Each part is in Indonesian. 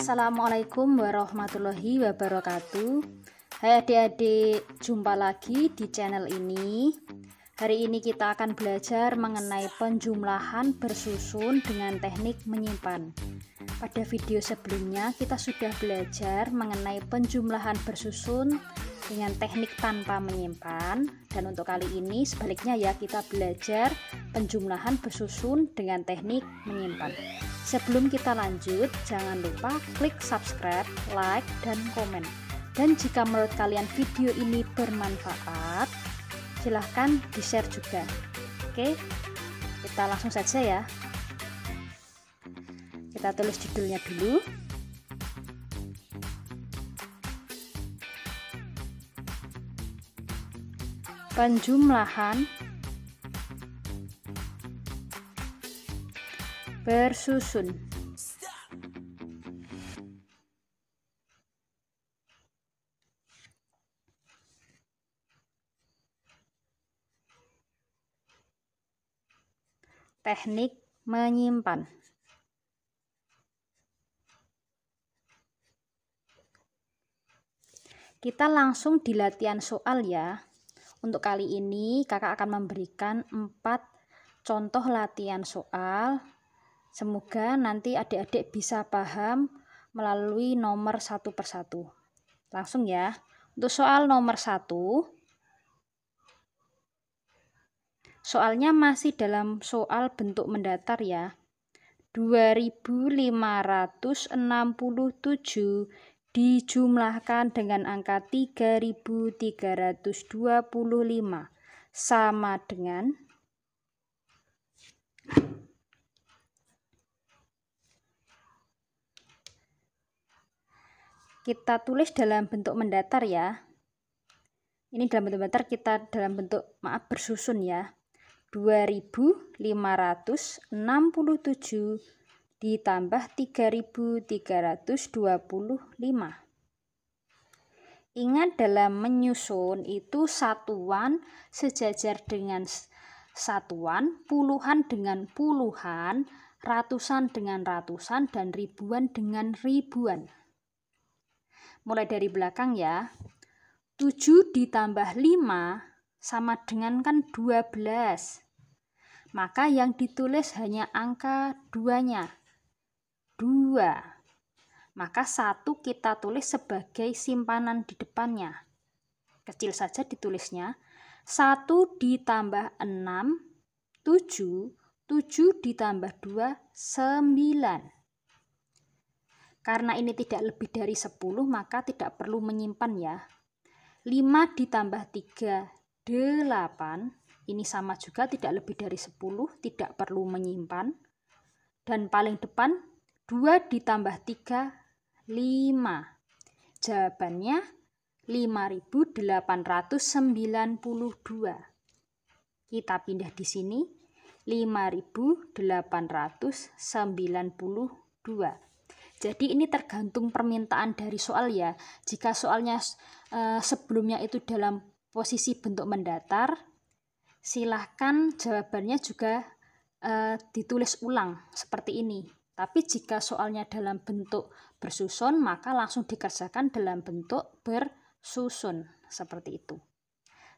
Assalamualaikum warahmatullahi wabarakatuh. Hai adik-adik, jumpa lagi di channel ini. Hari ini kita akan belajar mengenai penjumlahan bersusun dengan teknik menyimpan. Pada video sebelumnya kita sudah belajar mengenai penjumlahan bersusun dengan teknik tanpa menyimpan, dan untuk kali ini sebaliknya ya, kita belajar penjumlahan bersusun dengan teknik menyimpan. Sebelum kita lanjut, jangan lupa klik subscribe, like, dan komen. Dan jika menurut kalian video ini bermanfaat, silahkan di-share juga. Oke, kita langsung saja ya. Kita tulis judulnya dulu. Penjumlahan bersusun. Teknik menyimpan. Kita langsung di latihan soal ya. Untuk kali ini kakak akan memberikan 4 contoh latihan soal. Semoga nanti adik-adik bisa paham melalui nomor satu persatu. Langsung ya. Untuk soal nomor 1, soalnya masih dalam soal bentuk mendatar ya. 2567 dijumlahkan dengan angka 3325 sama dengan kita tulis dalam bentuk mendatar ya. Ini dalam bentuk mendatar, kita dalam bentuk bersusun ya. 2567 ditambah 3325. Ingat, dalam menyusun itu satuan sejajar dengan satuan, puluhan dengan puluhan, ratusan dengan ratusan, dan ribuan dengan ribuan. Mulai dari belakang ya. 7 ditambah 5 sama dengan kan 12. Maka yang ditulis hanya angka 2-nya. 2. Maka 1 kita tulis sebagai simpanan di depannya. Kecil saja ditulisnya. 1 ditambah 6, 7. 7 ditambah 2, 9. Karena ini tidak lebih dari 10, maka tidak perlu menyimpan ya. 5 ditambah 3, 8. Ini sama juga, tidak lebih dari 10, tidak perlu menyimpan. Dan paling depan 2 ditambah 3, 5. Jawabannya 5892. Kita pindah di sini 5892. Jadi ini tergantung permintaan dari soal ya. Jika soalnya sebelumnya itu dalam posisi bentuk mendatar, silahkan jawabannya juga ditulis ulang seperti ini. Tapi jika soalnya dalam bentuk bersusun, maka langsung dikerjakan dalam bentuk bersusun seperti itu.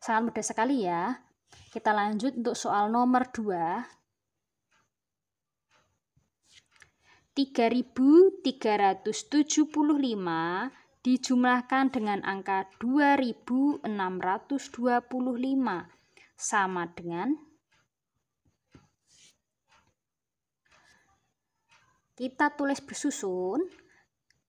Sangat mudah sekali ya. Kita lanjut untuk soal nomor 2. 3375 dijumlahkan dengan angka 2625 sama dengan, kita tulis bersusun,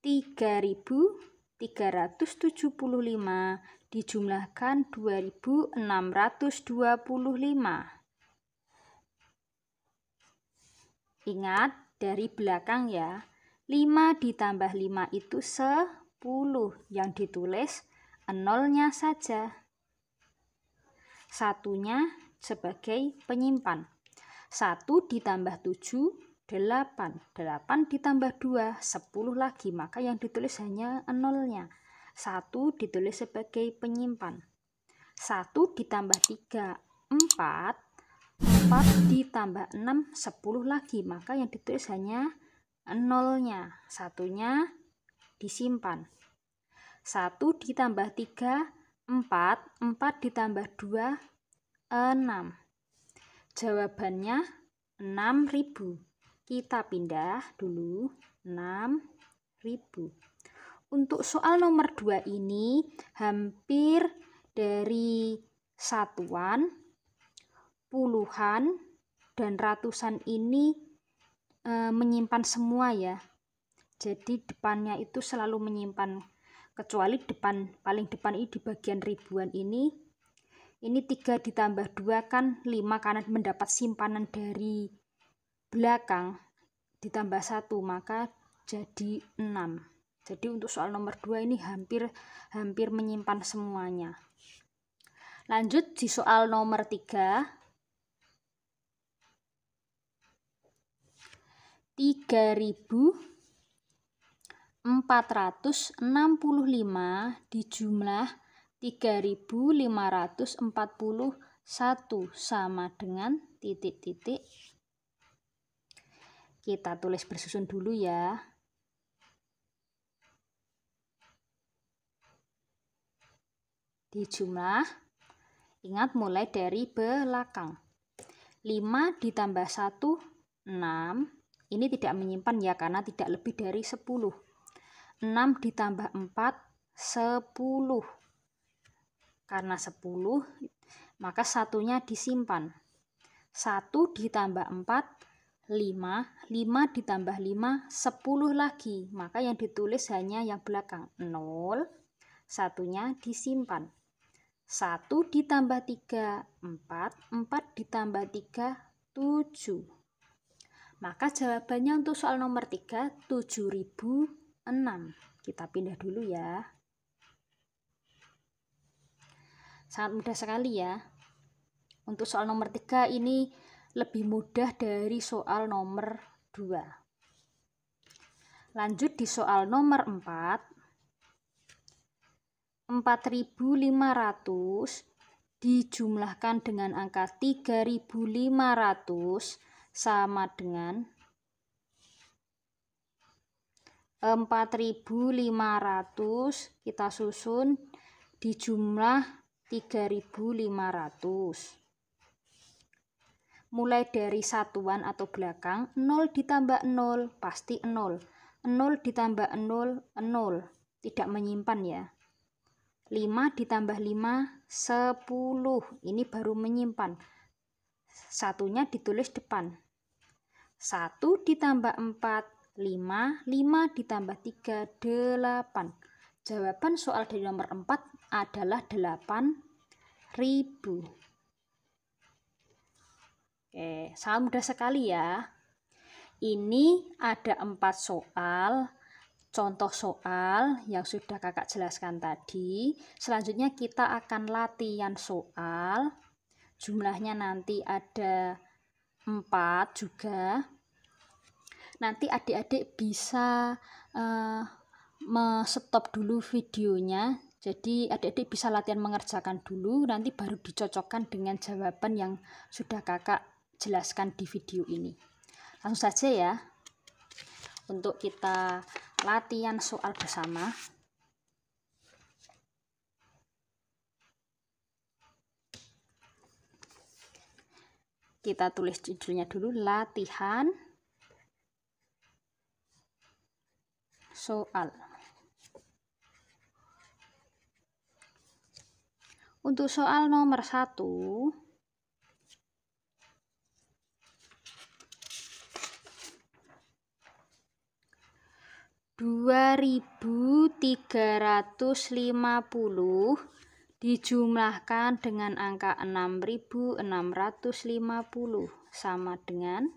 3375 dijumlahkan 2625. Ingat, dari belakang ya. 5 ditambah 5 itu 10. Yang ditulis 0-nya saja. Satunya sebagai penyimpan. 1 ditambah 7, 8. 8 ditambah 2, 10 lagi. Maka yang ditulis hanya 0-nya. 1 ditulis sebagai penyimpan. 1 ditambah 3, 4. 4 ditambah 6, 10 lagi. Maka yang ditulis hanya nolnya, satunya disimpan. 1 ditambah 3, 4. 4 ditambah 2, 6. Jawabannya 6.000. Kita pindah dulu, 6.000. Untuk soal nomor 2 ini hampir dari satuan, puluhan, dan ratusan ini menyimpan semua ya. Jadi depannya itu selalu menyimpan, kecuali paling depan ini di bagian ribuan ini 3 ditambah 2 kan 5 karena mendapat simpanan dari belakang, ditambah 1 maka jadi 6. Jadi untuk soal nomor 2 ini hampir menyimpan semuanya. Lanjut di soal nomor 3. 3.465 dijumlah 3.541 sama dengan titik-titik. Kita tulis bersusun dulu ya. Dijumlah, ingat mulai dari belakang. 5 ditambah 1, 6. Ini tidak menyimpan ya karena tidak lebih dari 10. 6 ditambah 4, 10. Karena 10 maka satunya disimpan. 1 ditambah 4, 5. 5 ditambah 5, 10 lagi. Maka yang ditulis hanya yang belakang, 0. Satunya disimpan. 1 ditambah 3, 4. 4 ditambah 3, 7. Maka jawabannya untuk soal nomor 3, 7.006. Kita pindah dulu ya. Sangat mudah sekali ya. Untuk soal nomor 3 ini lebih mudah dari soal nomor 2. Lanjut di soal nomor 4. 4.500 dijumlahkan dengan angka 3.500 sama dengan 4.500 kita susun dijumlah 3.500. Mulai dari satuan atau belakang, 0 ditambah 0 pasti 0. 0 ditambah 0, 0. Tidak menyimpan ya. 5 ditambah 5, 10. Ini baru menyimpan. Satunya ditulis depan. 1 ditambah 4, 5. 5 ditambah 3, 8. Jawaban soal dari nomor 4 adalah 8.000. Oke, sangat mudah sekali ya. Ini ada 4 soal, contoh soal yang sudah kakak jelaskan tadi. Selanjutnya kita akan latihan soal. Jumlahnya nanti ada 4 juga. Nanti adik-adik bisa stop dulu videonya. Jadi adik-adik bisa latihan mengerjakan dulu, nanti baru dicocokkan dengan jawaban yang sudah kakak jelaskan di video ini. Langsung saja ya, untuk kita latihan soal bersama. Kita tulis judulnya dulu, latihan soal. Untuk soal nomor 1, 2.350 dijumlahkan dengan angka 6.650 sama dengan,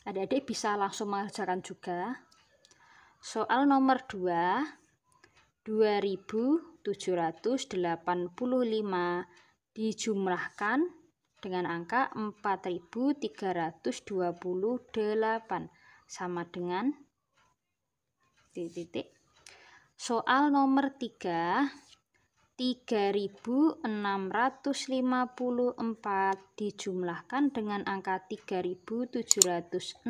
adik-adik bisa langsung mengerjakan juga. Soal nomor 2, 2.785 dijumlahkan dengan angka 4.328 sama dengan titik. Soal nomor 3, 3.654 dijumlahkan dengan angka 3.762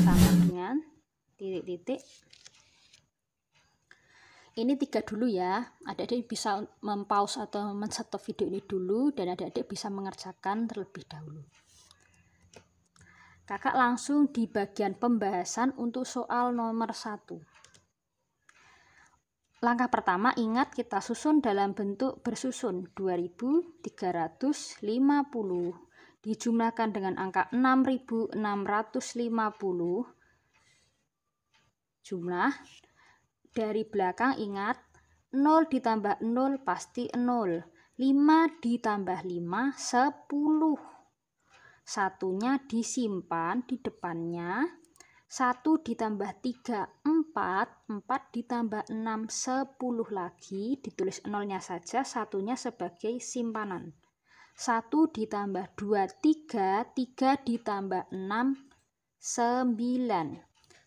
sama dengan titik-titik. Ini 3 dulu ya, adik-adik bisa mempause atau men-stop video ini dulu dan adik-adik bisa mengerjakan terlebih dahulu. Kakak langsung di bagian pembahasan untuk soal nomor 1. Langkah pertama, ingat kita susun dalam bentuk bersusun. 2350 dijumlahkan dengan angka 6650 jumlah. Dari belakang ingat 0 ditambah 0 pasti 0, 5 ditambah 5 10, satunya disimpan di depannya, 1 ditambah 3 4, 4 ditambah 6 10 lagi, ditulis 0-nya saja, satunya sebagai simpanan. 1 ditambah 2 3, 3 ditambah 6 9.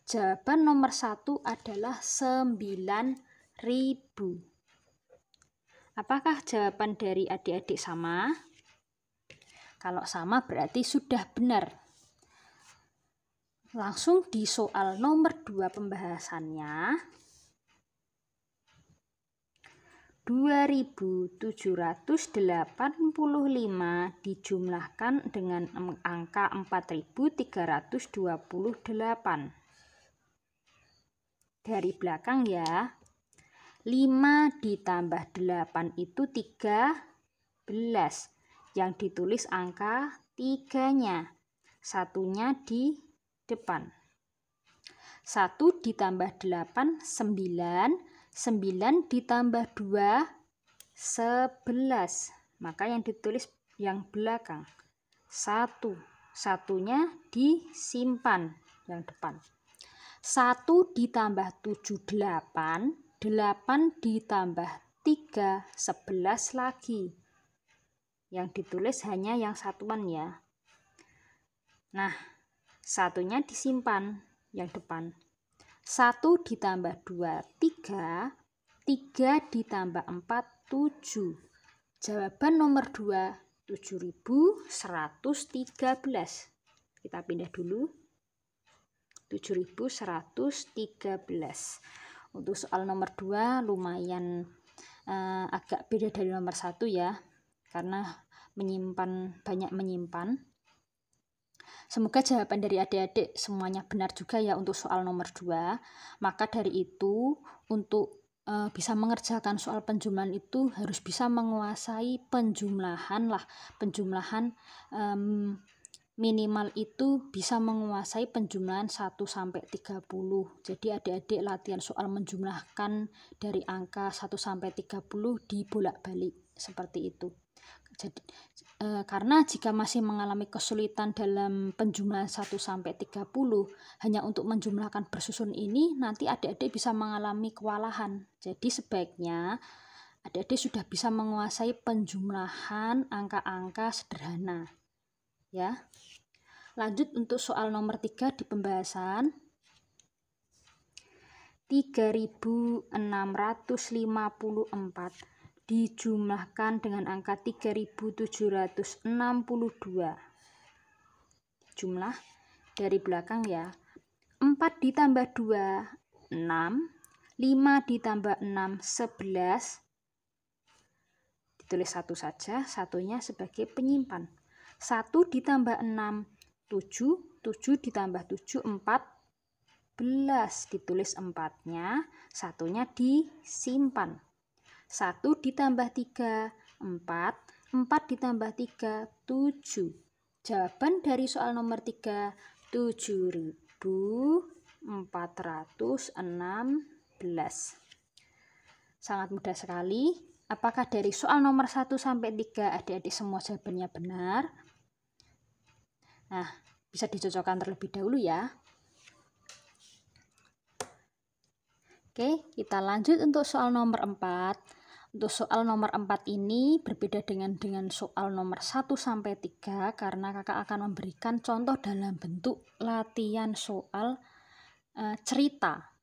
Jawaban nomor 1 adalah 9.000. Apakah jawaban dari adik-adik sama? Kalau sama berarti sudah benar. Langsung di soal nomor 2 pembahasannya. 2.785 dijumlahkan dengan angka 4.328. Dari belakang ya, 5 ditambah 8 itu 13, yang ditulis angka 3-nya, satunya di depan. 1 ditambah 8 9, 9 ditambah 2 11, maka yang ditulis yang belakang 1, satunya disimpan yang depan. 1 ditambah 7 8, 8 ditambah 3 11 lagi, yang ditulis hanya yang satuan ya. Nah, satunya disimpan yang depan. 1 ditambah 2 3, 3 ditambah 4 7. Jawaban nomor 2 7.113. Kita pindah dulu. 7.113. Untuk soal nomor 2 lumayan agak beda dari nomor 1 ya, karena banyak menyimpan. Semoga jawaban dari adik-adik semuanya benar juga ya untuk soal nomor 2. Maka dari itu untuk bisa mengerjakan soal penjumlahan itu harus bisa menguasai penjumlahan minimal itu bisa menguasai penjumlahan 1 sampai 30. Jadi adik-adik latihan soal menjumlahkan dari angka 1 sampai 30 dibolak-balik seperti itu. Jadi karena jika masih mengalami kesulitan dalam penjumlahan 1 sampai 30 hanya untuk menjumlahkan bersusun ini, nanti adik-adik bisa mengalami kewalahan. Jadi sebaiknya adik-adik sudah bisa menguasai penjumlahan angka-angka sederhana ya. Lanjut untuk soal nomor 3 di pembahasan. 3.654 dijumlahkan dengan angka 3.762. Jumlah dari belakang ya. 4 ditambah 2 6, 5 ditambah 6 11. Ditulis 1 saja, satunya sebagai penyimpan. 1 ditambah 6 7, 7 ditambah 7 14, ditulis 4-nya, satunya disimpan. 1 ditambah 3 4, 4 ditambah 3 7. Jawaban dari soal nomor 3 7.416. Sangat mudah sekali. Apakah dari soal nomor 1 sampai 3 adik-adik semua jawabannya benar? Nah, bisa dicocokkan terlebih dahulu ya. Oke, kita lanjut untuk soal nomor 4. Untuk soal nomor 4 ini berbeda dengan soal nomor 1 sampai 3 karena kakak akan memberikan contoh dalam bentuk latihan soal cerita.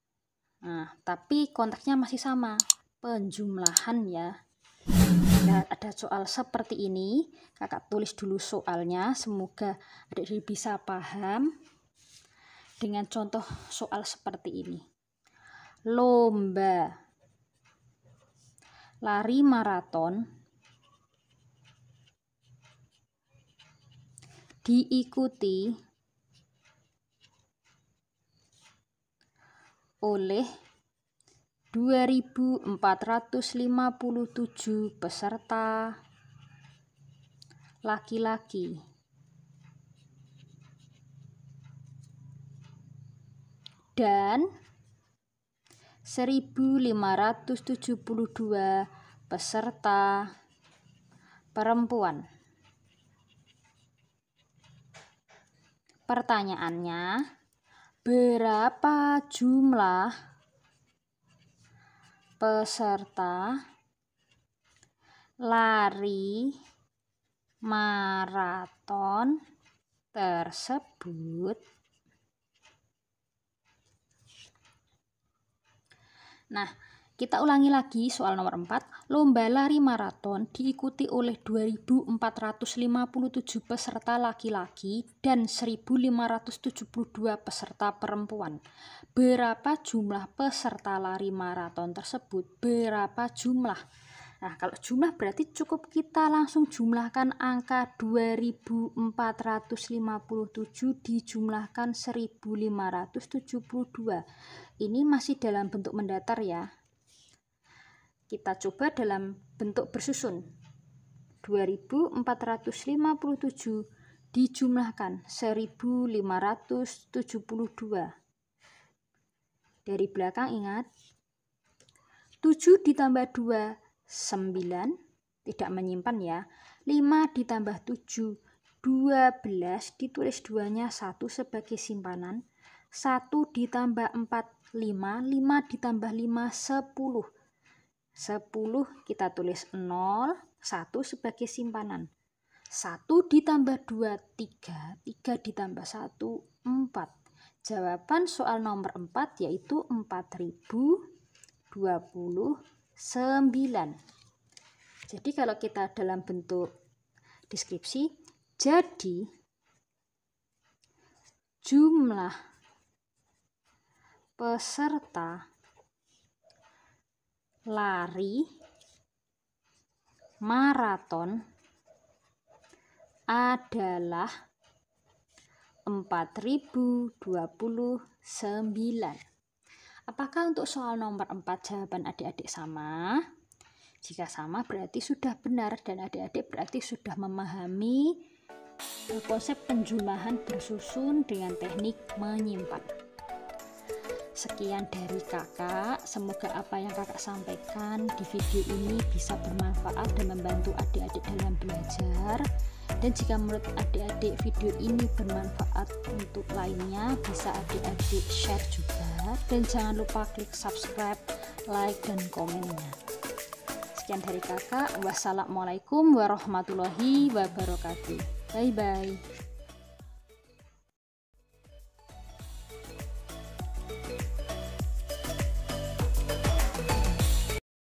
Nah, tapi konteksnya masih sama. penjumlahan ya. Nah, ada soal seperti ini, kakak tulis dulu soalnya, semoga adik-adik bisa paham dengan contoh soal seperti ini. Lomba lari maraton diikuti oleh 2.457 peserta laki-laki dan 1.572 peserta perempuan. Pertanyaannya, berapa jumlah peserta lari maraton tersebut? Nah, kita ulangi lagi soal nomor 4. Lomba lari maraton diikuti oleh 2.457 peserta laki-laki dan 1.572 peserta perempuan. Berapa jumlah peserta lari maraton tersebut? Berapa jumlah? Nah, kalau jumlah berarti cukup kita langsung jumlahkan angka 2.457 dijumlahkan 1.572. Ini masih dalam bentuk mendatar ya. Kita coba dalam bentuk bersusun. 2.457 dijumlahkan 1.572. Dari belakang ingat, 7 ditambah 2, 9, tidak menyimpan ya. 5 ditambah 7, 12, ditulis 2-nya 1 sebagai simpanan. 1 ditambah 4, 5, 5 ditambah 5, 10. 10 kita tulis 0, 1 sebagai simpanan. 1 ditambah 2, 3, 3 ditambah 1, 4. Jawaban soal nomor 4 yaitu 4.029. Jadi kalau kita dalam bentuk deskripsi, jadi jumlah peserta lari maraton adalah 4.029. Apakah untuk soal nomor 4 jawaban adik-adik sama? Jika sama berarti sudah benar dan adik-adik berarti sudah memahami konsep penjumlahan bersusun dengan teknik menyimpan. Sekian dari kakak, semoga apa yang kakak sampaikan di video ini bisa bermanfaat dan membantu adik-adik dalam belajar. Dan jika menurut adik-adik video ini bermanfaat untuk lainnya, bisa adik-adik share juga. Dan jangan lupa klik subscribe, like, dan komennya. Sekian dari kakak, wassalamualaikum warahmatullahi wabarakatuh. Bye-bye.